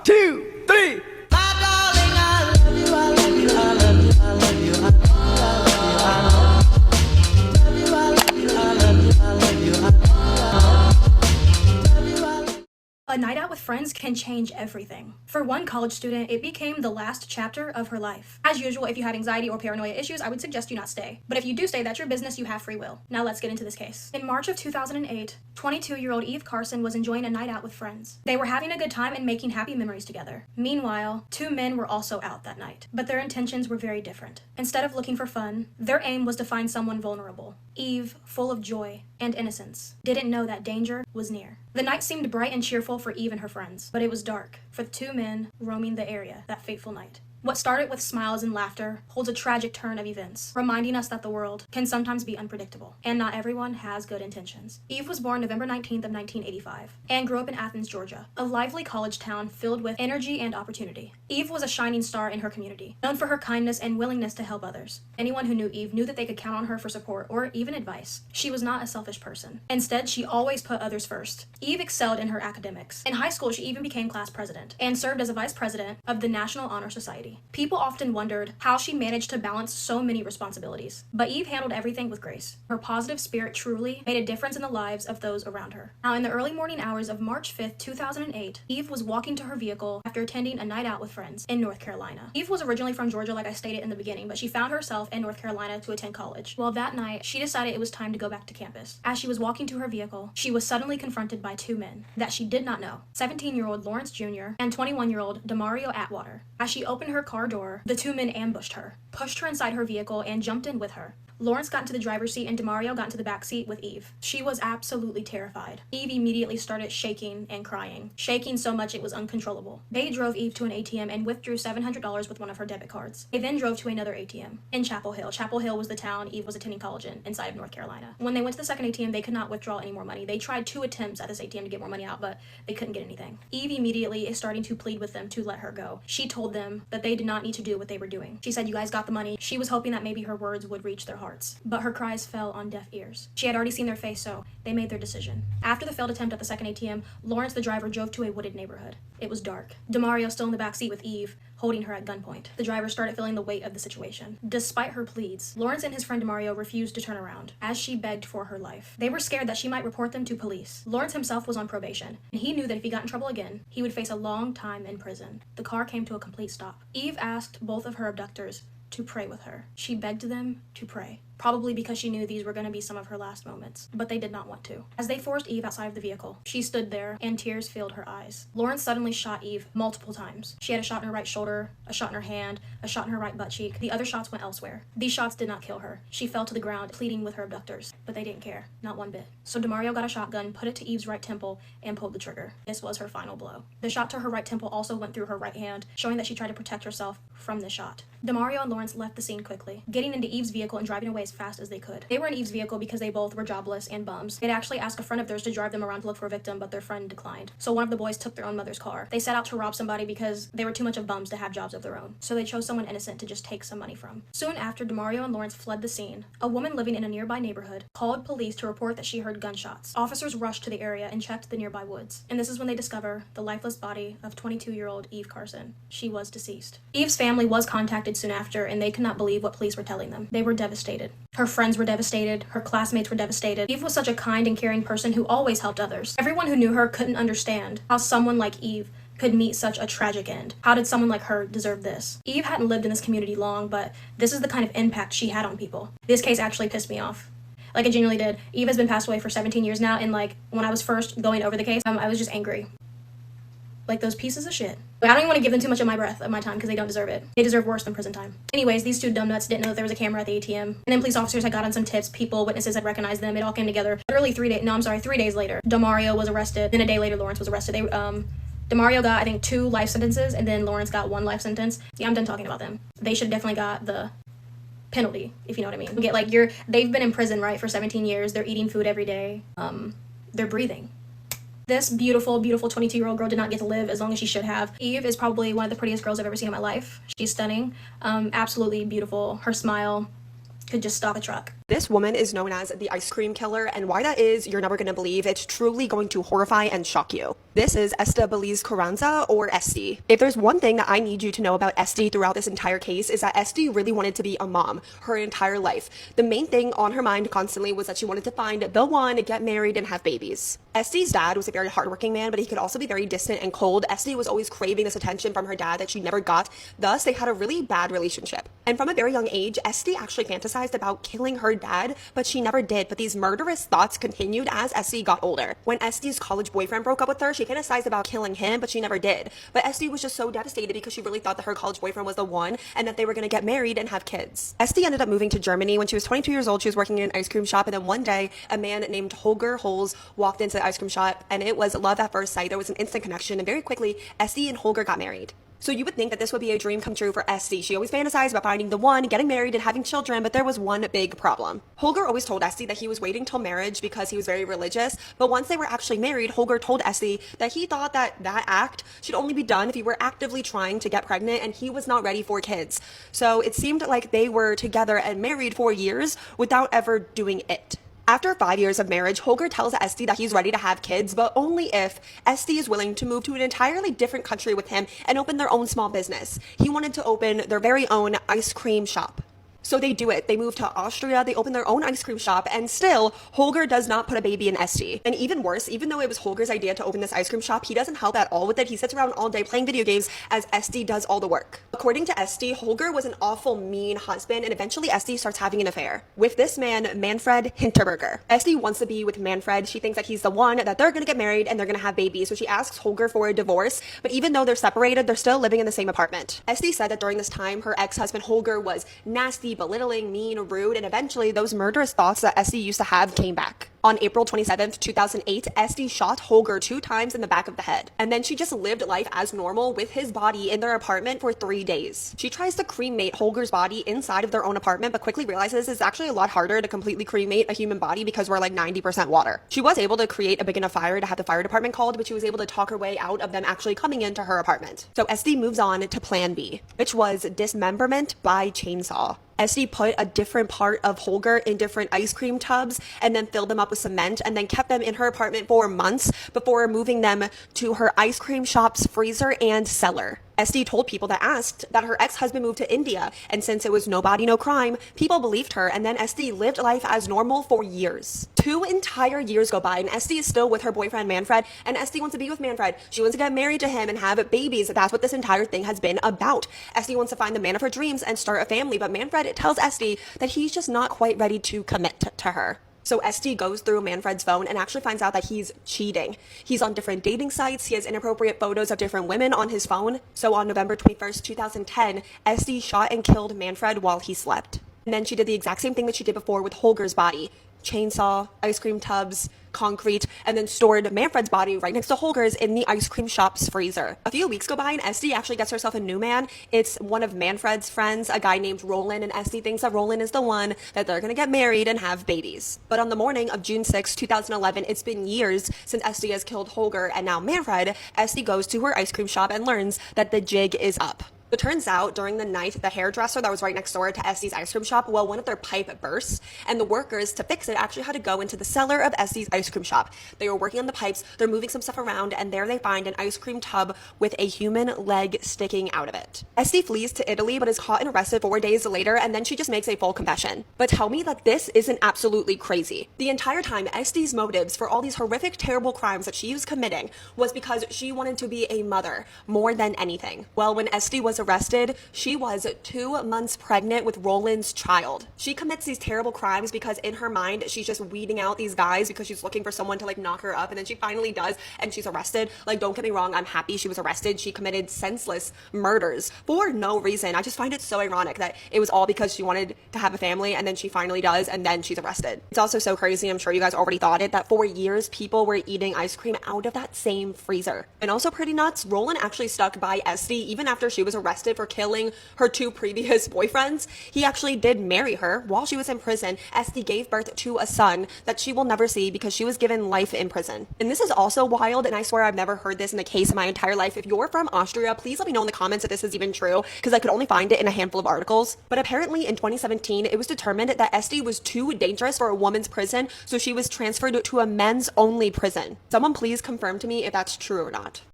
2, 3. A night out with friends can change everything. For one college student, it became the last chapter of her life. As usual, if you have anxiety or paranoia issues, I would suggest you not stay. But if you do stay, that's your business, you have free will. Now let's get into this case. In March of 2008, 22-year-old Eve Carson was enjoying a night out with friends. They were having a good time and making happy memories together. Meanwhile, 2 men were also out that night, but their intentions were very different. Instead of looking for fun, their aim was to find someone vulnerable. Eve, full of joy and innocence, didn't know that danger was near. The night seemed bright and cheerful for Eve and her friends, but it was dark for the 2 men roaming the area that fateful night. What started with smiles and laughter holds a tragic turn of events, reminding us that the world can sometimes be unpredictable, and not everyone has good intentions. Eve was born November 19th of 1985, and grew up in Athens, Georgia, a lively college town filled with energy and opportunity. Eve was a shining star in her community, known for her kindness and willingness to help others. Anyone who knew Eve knew that they could count on her for support or even advice. She was not a selfish person. Instead, she always put others first. Eve excelled in her academics. In high school, she even became class president, and served as a vice president of the National Honor Society. People often wondered how she managed to balance so many responsibilities, but Eve handled everything with grace. Her positive spirit truly made a difference in the lives of those around her. Now, in the early morning hours of March 5th, 2008, Eve was walking to her vehicle after attending a night out with friends in North Carolina. Eve was originally from Georgia, like I stated in the beginning, but she found herself in North Carolina to attend college. Well, that night, she decided it was time to go back to campus. As she was walking to her vehicle, she was suddenly confronted by 2 men that she did not know, 17-year-old Lawrence Jr. and 21-year-old Demario Atwater. As she opened her car door, the 2 men ambushed her, pushed her inside her vehicle, and jumped in with her. Lawrence got into the driver's seat and Demario got into the back seat with Eve. She was absolutely terrified. Eve immediately started shaking and crying, shaking so much it was uncontrollable. They drove Eve to an ATM and withdrew $700 with one of her debit cards. They then drove to another ATM in Chapel Hill. Chapel Hill was the town Eve was attending college in, inside of North Carolina. When they went to the second ATM, they could not withdraw any more money. They tried 2 attempts at this ATM to get more money out, but they couldn't get anything. Eve immediately is starting to plead with them to let her go. She told them that they did not need to do what they were doing. She said, "You guys got the money." She was hoping that maybe her words would reach their hearts, but her cries fell on deaf ears. She had already seen their face, so they made their decision. After the failed attempt at the second ATM, Lawrence, the driver, drove to a wooded neighborhood. It was dark. Demario still in the back seat with Eve, holding her at gunpoint. The driver started feeling the weight of the situation. Despite her pleas, Lawrence and his friend Demario refused to turn around, as she begged for her life. They were scared that she might report them to police. Lawrence himself was on probation, and he knew that if he got in trouble again, he would face a long time in prison. The car came to a complete stop. Eve asked both of her abductors to pray with her. She begged them to pray, probably because she knew these were going to be some of her last moments, but they did not want to. As they forced Eve outside of the vehicle, she stood there and tears filled her eyes. Lawrence suddenly shot Eve multiple times. She had a shot in her right shoulder, a shot in her hand, a shot in her right butt cheek. The other shots went elsewhere. These shots did not kill her. She fell to the ground, pleading with her abductors, but they didn't care, not one bit. So Demario got a shotgun, put it to Eve's right temple, and pulled the trigger. This was her final blow. The shot to her right temple also went through her right hand, showing that she tried to protect herself from the shot. Demario and Lawrence left the scene quickly, getting into Eve's vehicle and driving away as fast as they could. They were in Eve's vehicle because they both were jobless and bums. They'd actually asked a friend of theirs to drive them around to look for a victim, but their friend declined. So one of the boys took their own mother's car. They set out to rob somebody because they were too much of bums to have jobs of their own. So they chose someone innocent to just take some money from. Soon after Demario and Lawrence fled the scene, a woman living in a nearby neighborhood called police to report that she heard gunshots. Officers rushed to the area and checked the nearby woods. And this is when they discover the lifeless body of 22-year-old Eve Carson. She was deceased. Eve's family was contacted soon after, and they could not believe what police were telling them. They were devastated. Her friends were devastated. Her classmates were devastated. Eve was such a kind and caring person who always helped others. Everyone who knew her couldn't understand how someone like Eve could meet such a tragic end. How did someone like her deserve this? Eve hadn't lived in this community long, but this is the kind of impact she had on people. This case actually pissed me off. Like, it genuinely did. Eve has been passed away for 17 years now, and like, when I was first going over the case, I was just angry. Like, those pieces of shit. But I don't even want to give them too much of my breath, of my time, because they don't deserve it. They deserve worse than prison time. Anyways, these 2 dumbnuts didn't know that there was a camera at the ATM. And then police officers had gotten some tips, witnesses had recognized them. It all came together. Literally 3 days later, Demario was arrested. Then a day later, Lawrence was arrested. Demario got, I think, 2 life sentences, and then Lawrence got 1 life sentence. Yeah, I'm done talking about them. They should have definitely got the penalty, if you know what I mean. They've been in prison, right, for 17 years. They're eating food every day. They're breathing. This beautiful, beautiful 22-year-old girl did not get to live as long as she should have. Eve is probably one of the prettiest girls I've ever seen in my life. She's stunning, absolutely beautiful. Her smile could just stop a truck. This woman is known as the ice cream killer, and why that is, you're never going to believe. It's truly going to horrify and shock you. This is Esta Belize Carranza, or Esty. If there's one thing that I need you to know about Esty throughout this entire case, is that Esty really wanted to be a mom her entire life. The main thing on her mind constantly was that she wanted to find the one, get married, and have babies. Esty's dad was a very hardworking man, but he could also be very distant and cold. Esty was always craving this attention from her dad that she never got. Thus, they had a really bad relationship. And from a very young age, Esty actually fantasized about killing her dad, but she never did. But these murderous thoughts continued as Esty got older. When Esty's college boyfriend broke up with her, she fantasized about killing him, but she never did. But Esty was just so devastated because she really thought that her college boyfriend was the one and that they were going to get married and have kids. Esty ended up moving to Germany when she was 22 years old. She was working in an ice cream shop, and then one day, a man named Holger Holz walked into the ice cream shop, and it was love at first sight. There was an instant connection, and very quickly, Esty and Holger got married. So you would think that this would be a dream come true for Esty. She always fantasized about finding the one, getting married, and having children, but there was one big problem. Holger always told Esty that he was waiting till marriage because he was very religious, but once they were actually married, Holger told Esty that he thought that that act should only be done if he were actively trying to get pregnant, and he was not ready for kids. So it seemed like they were together and married for years without ever doing it. After 5 years of marriage, Holger tells Esty that he's ready to have kids, but only if Esty is willing to move to an entirely different country with him and open their own small business. He wanted to open their very own ice cream shop. So they do it. They move to Austria, they open their own ice cream shop, and still, Holger does not put a baby in Esty. And even worse, even though it was Holger's idea to open this ice cream shop, he doesn't help at all with it. He sits around all day playing video games as Esty does all the work. According to Esty, Holger was an awful, mean husband, and eventually Esty starts having an affair with this man, Manfred Hinterberger. Esty wants to be with Manfred. She thinks that he's the one, that they're gonna get married, and they're gonna have babies. So she asks Holger for a divorce, but even though they're separated, they're still living in the same apartment. Esty said that during this time, her ex-husband Holger was nasty, belittling, mean, rude, and eventually those murderous thoughts that Esty used to have came back. On April 27th, 2008, Esty shot Holger 2 times in the back of the head. And then she just lived life as normal with his body in their apartment for 3 days. She tries to cremate Holger's body inside of their own apartment, but quickly realizes it's actually a lot harder to completely cremate a human body because we're like 90% water. She was able to create a big enough fire to have the fire department called, but she was able to talk her way out of them actually coming into her apartment. So Esty moves on to plan B, which was dismemberment by chainsaw. Esty put a different part of Holger in different ice cream tubs and then filled them up with cement and then kept them in her apartment for months before moving them to her ice cream shop's freezer and cellar. Esty told people that asked that her ex-husband moved to India, and since it was no body, no crime, people believed her, and then Esty lived life as normal for years. 2 entire years go by, and Esty is still with her boyfriend Manfred, and Esty wants to be with Manfred. She wants to get married to him and have babies. That's what this entire thing has been about. Esty wants to find the man of her dreams and start a family, but Manfred tells Esty that he's just not quite ready to commit to her. So Esty goes through Manfred's phone and actually finds out that he's cheating. He's on different dating sites. He has inappropriate photos of different women on his phone. So on November 21st, 2010, Esty shot and killed Manfred while he slept. And then she did the exact same thing that she did before with Holger's body. Chainsaw, ice cream tubs, concrete, and then stored Manfred's body right next to Holger's in the ice cream shop's freezer. A few weeks go by and Esty actually gets herself a new man. It's one of Manfred's friends, a guy named Roland, and Esty thinks that Roland is the one that they're gonna get married and have babies. But on the morning of June 6, 2011, it's been years since Esty has killed Holger and now Manfred. Esty goes to her ice cream shop and learns that the jig is up. It turns out during the night, the hairdresser that was right next door to Esty's ice cream shop, well, one of their pipe burst, and the workers, to fix it, actually had to go into the cellar of Esty's ice cream shop. They were working on the pipes, they're moving some stuff around, and there they find an ice cream tub with a human leg sticking out of it. Esty flees to Italy, but is caught and arrested 4 days later, and then she just makes a full confession. But tell me that this isn't absolutely crazy. The entire time, Esty's motives for all these horrific, terrible crimes that she was committing was because she wanted to be a mother more than anything. Well, when Esty was arrested, she was 2 months pregnant with Roland's child. She commits these terrible crimes because in her mind, she's just weeding out these guys because she's looking for someone to like knock her up, and then she finally does, and she's arrested. Like, don't get me wrong, I'm happy she was arrested. She committed senseless murders for no reason. I just find it so ironic that it was all because she wanted to have a family, and then she finally does, and then she's arrested. It's also so crazy, I'm sure you guys already thought it, that for years, people were eating ice cream out of that same freezer. And also pretty nuts, Roland actually stuck by Esty even after she was arrested arrested for killing her 2 previous boyfriends, he actually did marry her while she was in prison. Esti gave birth to a son that she will never see because she was given life in prison. And this is also wild, and I swear I've never heard this in a case in my entire life. If you're from Austria, please let me know in the comments if this is even true, because I could only find it in a handful of articles. But apparently in 2017, it was determined that Esti was too dangerous for a woman's prison, so she was transferred to a men's only prison. Someone please confirm to me if that's true or not.